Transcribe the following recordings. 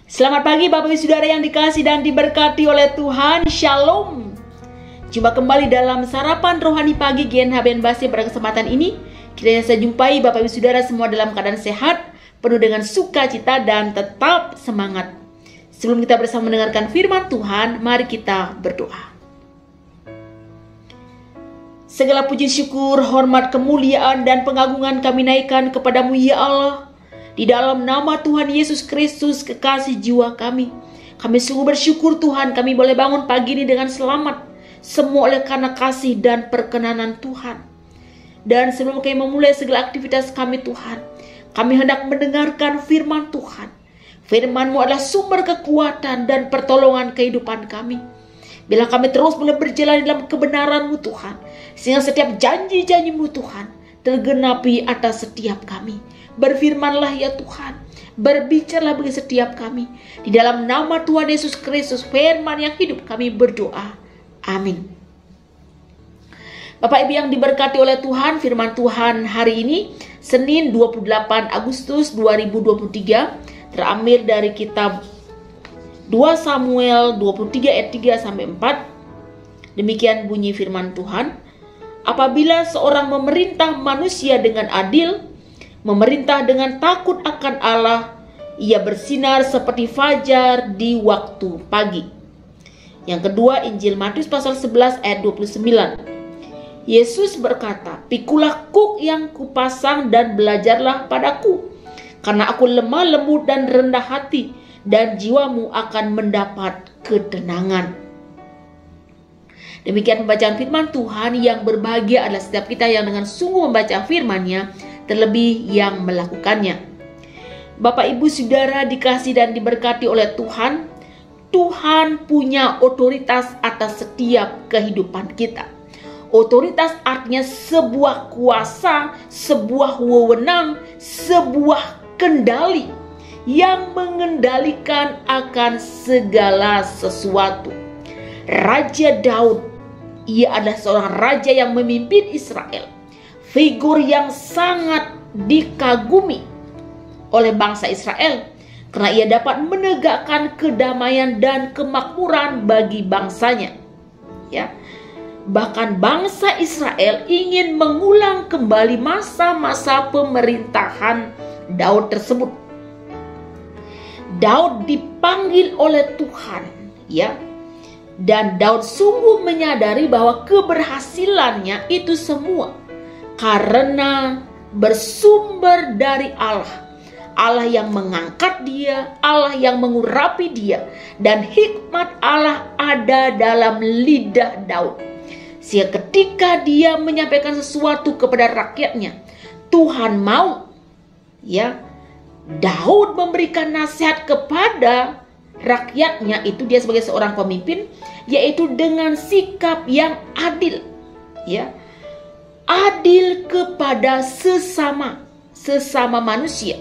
Selamat pagi Bapak Ibu Saudara yang dikasihi dan diberkati oleh Tuhan. Shalom. Jumpa kembali dalam sarapan rohani pagi GNHB Basi. Pada kesempatan ini kita bisa jumpai Bapak Ibu Saudara semua dalam keadaan sehat, penuh dengan sukacita dan tetap semangat. Sebelum kita bersama mendengarkan firman Tuhan, mari kita berdoa. Segala puji syukur, hormat, kemuliaan dan pengagungan kami naikkan kepadamu ya Allah. Di dalam nama Tuhan Yesus Kristus, kekasih jiwa kami. Kami sungguh bersyukur Tuhan, kami boleh bangun pagi ini dengan selamat. Semua oleh karena kasih dan perkenanan Tuhan. Dan sebelum kami memulai segala aktivitas kami Tuhan, kami hendak mendengarkan firman Tuhan. Firman-Mu adalah sumber kekuatan dan pertolongan kehidupan kami. Bila kami terus boleh berjalan dalam kebenaran-Mu Tuhan, sehingga setiap janji-janji-Mu Tuhan tergenapi atas setiap kami. Berfirmanlah ya Tuhan, berbicaralah bagi setiap kami. Di dalam nama Tuhan Yesus Kristus, firman yang hidup, kami berdoa. Amin. Bapak Ibu yang diberkati oleh Tuhan, firman Tuhan hari ini, Senin 28 Agustus 2023, terambil dari kitab 2 Samuel 23 ayat 3 sampai 4. Demikian bunyi firman Tuhan. Apabila seorang memerintah manusia dengan adil, memerintah dengan takut akan Allah, ia bersinar seperti fajar di waktu pagi. Yang kedua, Injil Matius pasal 11 ayat 29. Yesus berkata, "Pikulah kuk yang kupasang dan belajarlah padaku, karena aku lemah lembut dan rendah hati, dan jiwamu akan mendapat ketenangan." Demikian pembacaan firman Tuhan. Yang berbahagia adalah setiap kita yang dengan sungguh membaca firman-Nya, terlebih yang melakukannya. Bapak Ibu Saudara dikasihi dan diberkati oleh Tuhan. Tuhan punya otoritas atas setiap kehidupan kita. Otoritas artinya sebuah kuasa, sebuah wewenang, sebuah kendali yang mengendalikan akan segala sesuatu. Raja Daud, ia adalah seorang raja yang memimpin Israel. Figur yang sangat dikagumi oleh bangsa Israel karena ia dapat menegakkan kedamaian dan kemakmuran bagi bangsanya. Ya. Bahkan bangsa Israel ingin mengulang kembali masa-masa pemerintahan Daud tersebut. Daud dipanggil oleh Tuhan, ya. Dan Daud sungguh menyadari bahwa keberhasilannya itu semua karena bersumber dari Allah. Allah yang mengangkat dia, Allah yang mengurapi dia, dan hikmat Allah ada dalam lidah Daud. Sehingga ketika dia menyampaikan sesuatu kepada rakyatnya, Tuhan mau, ya, Daud memberikan nasihat kepada rakyatnya, itu dia sebagai seorang pemimpin, yaitu dengan sikap yang adil, ya. Adil kepada sesama manusia,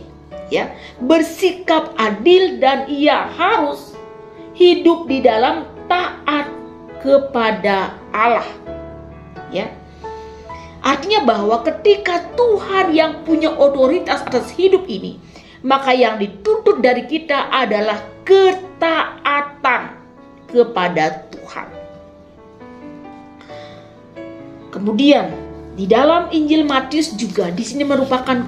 ya, bersikap adil, dan ia harus hidup di dalam taat kepada Allah, ya. Artinya bahwa ketika Tuhan yang punya otoritas atas hidup ini, maka yang dituntut dari kita adalah ketaatan kepada Tuhan. Kemudian di dalam Injil Matius juga di sini merupakan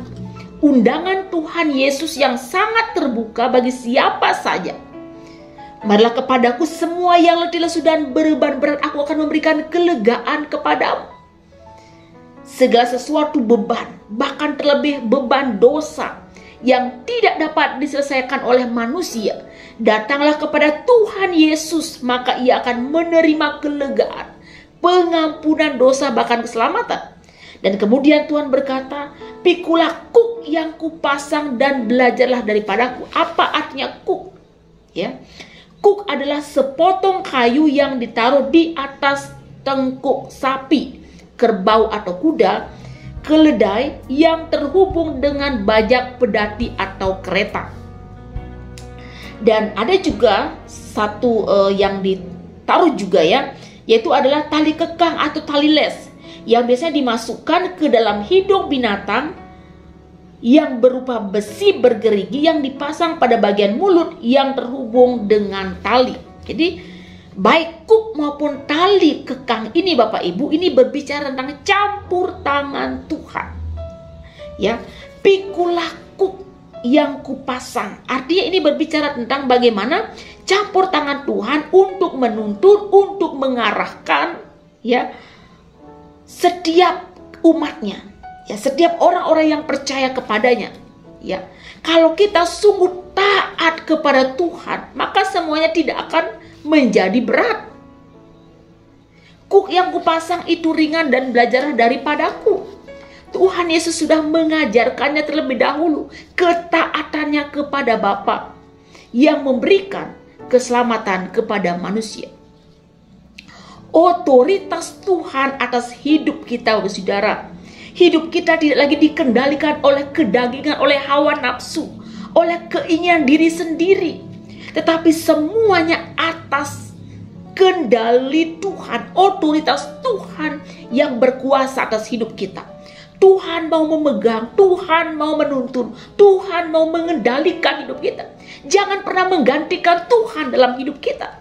undangan Tuhan Yesus yang sangat terbuka bagi siapa saja. "Marilah kepadaku semua yang letih lesu dan beban berat, aku akan memberikan kelegaan kepadamu." Segala sesuatu beban, bahkan terlebih beban dosa yang tidak dapat diselesaikan oleh manusia, datanglah kepada Tuhan Yesus, maka ia akan menerima kelegaan, pengampunan dosa, bahkan keselamatan. Dan kemudian Tuhan berkata, "Pikulah kuk yang kupasang dan belajarlah daripadaku." Apa artinya kuk? Ya, kuk adalah sepotong kayu yang ditaruh di atas tengkuk sapi, kerbau atau kuda, keledai yang terhubung dengan bajak pedati atau kereta. Dan ada juga satu yang ditaruh juga, ya, yaitu adalah tali kekang atau tali les, yang biasanya dimasukkan ke dalam hidung binatang yang berupa besi bergerigi yang dipasang pada bagian mulut yang terhubung dengan tali. Jadi baik kuk maupun tali kekang ini Bapak Ibu, ini berbicara tentang campur tangan Tuhan. Ya, pikulah kuk yang kupasang. Artinya ini berbicara tentang bagaimana campur tangan Tuhan untuk menuntun, untuk mengarahkan ya setiap umatnya. Ya, setiap orang-orang yang percaya kepadanya. Ya, kalau kita sungguh taat kepada Tuhan, maka semuanya tidak akan menjadi berat. Kuk yang kupasang itu ringan dan belajarlah daripadaku. Tuhan Yesus sudah mengajarkannya terlebih dahulu ketaatannya kepada Bapa yang memberikan keselamatan kepada manusia. Otoritas Tuhan atas hidup kita, saudara. Hidup kita tidak lagi dikendalikan oleh kedagingan, oleh hawa nafsu, oleh keinginan diri sendiri. Tetapi semuanya atas kendali Tuhan, otoritas Tuhan yang berkuasa atas hidup kita. Tuhan mau memegang, Tuhan mau menuntun, Tuhan mau mengendalikan hidup kita. Jangan pernah menggantikan Tuhan dalam hidup kita.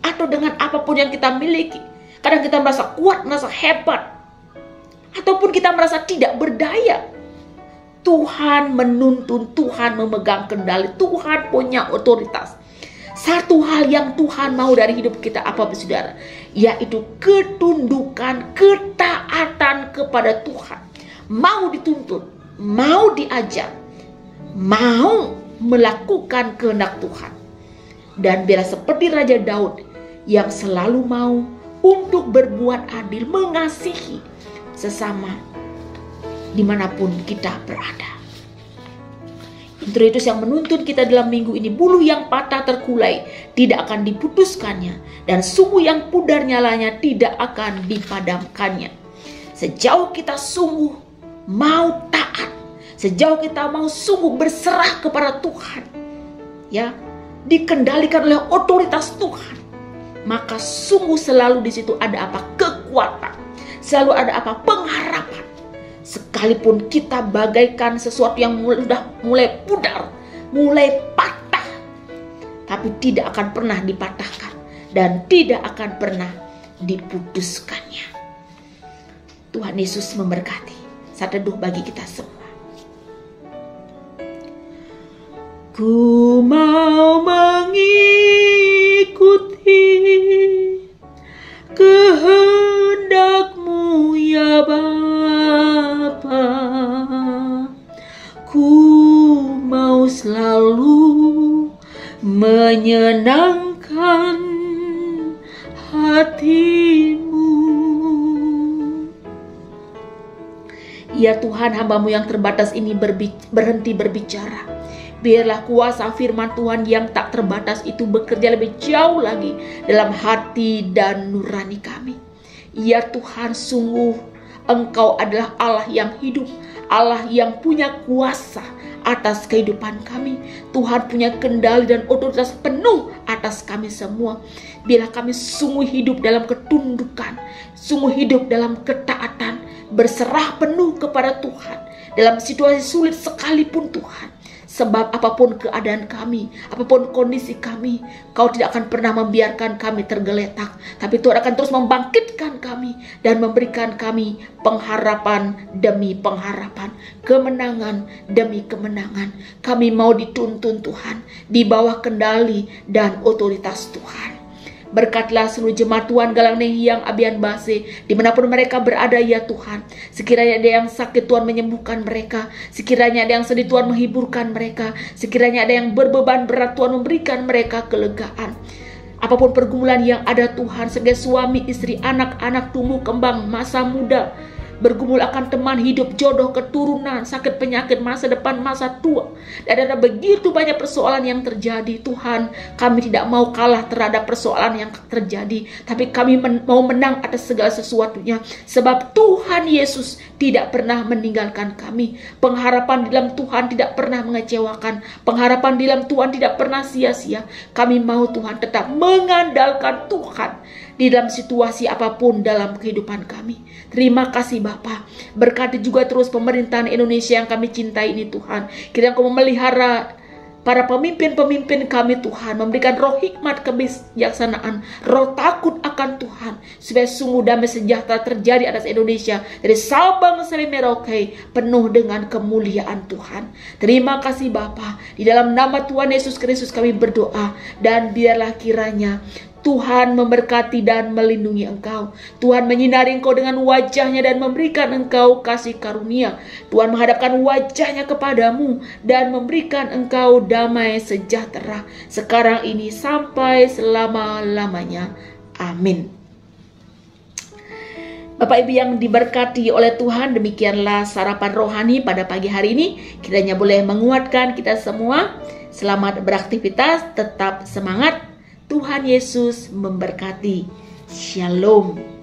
Atau dengan apapun yang kita miliki. Kadang kita merasa kuat, merasa hebat. Ataupun kita merasa tidak berdaya. Tuhan menuntun, Tuhan memegang kendali, Tuhan punya otoritas. Satu hal yang Tuhan mau dari hidup kita apa saudara? Yaitu ketundukan, ketaatan kepada Tuhan. Mau dituntun, mau diajar, mau melakukan kehendak Tuhan. Dan biarlah seperti Raja Daud yang selalu mau untuk berbuat adil, mengasihi sesama dimanapun kita berada. Introitus yang menuntun kita dalam minggu ini, buluh yang patah terkulai tidak akan diputuskannya, dan sumbu yang pudar nyalanya tidak akan dipadamkannya. Sejauh kita sungguh mau taat, sejauh kita mau sungguh berserah kepada Tuhan, ya, dikendalikan oleh otoritas Tuhan, maka sungguh selalu di situ ada apa? Kekuatan. Selalu ada apa? Pengharapan. Sekalipun kita bagaikan sesuatu yang sudah mulai pudar, mulai patah, tapi tidak akan pernah dipatahkan dan tidak akan pernah diputuskannya. Tuhan Yesus memberkati. Saat teduh bagi kita semua. Ku mau mengikuti kehendak-Mu ya Bapa. Ku mau selalu menyenangkan hati-Mu. Ya Tuhan, hamba-Mu yang terbatas ini berhenti berbicara. Biarlah kuasa firman Tuhan yang tak terbatas itu bekerja lebih jauh lagi dalam hati dan nurani kami. Ya Tuhan, sungguh Engkau adalah Allah yang hidup, Allah yang punya kuasa atas kehidupan kami. Tuhan punya kendali dan otoritas penuh atas kami semua. Biarlah kami sungguh hidup dalam ketundukan, sungguh hidup dalam ketaatan, berserah penuh kepada Tuhan dalam situasi sulit sekalipun Tuhan. Sebab apapun keadaan kami, apapun kondisi kami, Kau tidak akan pernah membiarkan kami tergeletak. Tapi Tuhan akan terus membangkitkan kami dan memberikan kami pengharapan demi pengharapan, kemenangan demi kemenangan. Kami mau dituntun Tuhan, di bawah kendali dan otoritas Tuhan. Berkatlah seluruh jemaat Tuhan Galang Nehiang Abian Base dimanapun mereka berada ya Tuhan. Sekiranya ada yang sakit, Tuhan menyembuhkan mereka. Sekiranya ada yang sedih, Tuhan menghiburkan mereka. Sekiranya ada yang berbeban berat, Tuhan memberikan mereka kelegaan. Apapun pergumulan yang ada Tuhan, sebagai suami, istri, anak-anak tumbuh kembang masa muda, bergumul akan teman hidup, jodoh, keturunan, sakit, penyakit, masa depan, masa tua. Dan ada begitu banyak persoalan yang terjadi. Tuhan, kami tidak mau kalah terhadap persoalan yang terjadi, tapi kami mau menang atas segala sesuatunya. Sebab Tuhan Yesus tidak pernah meninggalkan kami. Pengharapan di dalam Tuhan tidak pernah mengecewakan. Pengharapan di dalam Tuhan tidak pernah sia-sia. Kami mau Tuhan tetap mengandalkan Tuhan di dalam situasi apapun dalam kehidupan kami. Terima kasih Bapa. Berkati juga terus pemerintahan Indonesia yang kami cintai ini Tuhan. Kiranya Engkau memelihara para pemimpin-pemimpin kami Tuhan, memberikan roh hikmat kebijaksanaan, roh takut akan Tuhan, supaya sungguh damai sejahtera terjadi atas Indonesia dari Sabang sampai Merauke, penuh dengan kemuliaan Tuhan. Terima kasih Bapa. Di dalam nama Tuhan Yesus Kristus kami berdoa, dan biarlah kiranya Tuhan memberkati dan melindungi engkau. Tuhan menyinari engkau dengan wajahnya dan memberikan engkau kasih karunia. Tuhan menghadapkan wajahnya kepadamu dan memberikan engkau damai sejahtera sekarang ini sampai selama-lamanya. Amin. Bapak Ibu yang diberkati oleh Tuhan, demikianlah sarapan rohani pada pagi hari ini. Kiranya boleh menguatkan kita semua. Selamat beraktivitas, tetap semangat. Tuhan Yesus memberkati. Shalom.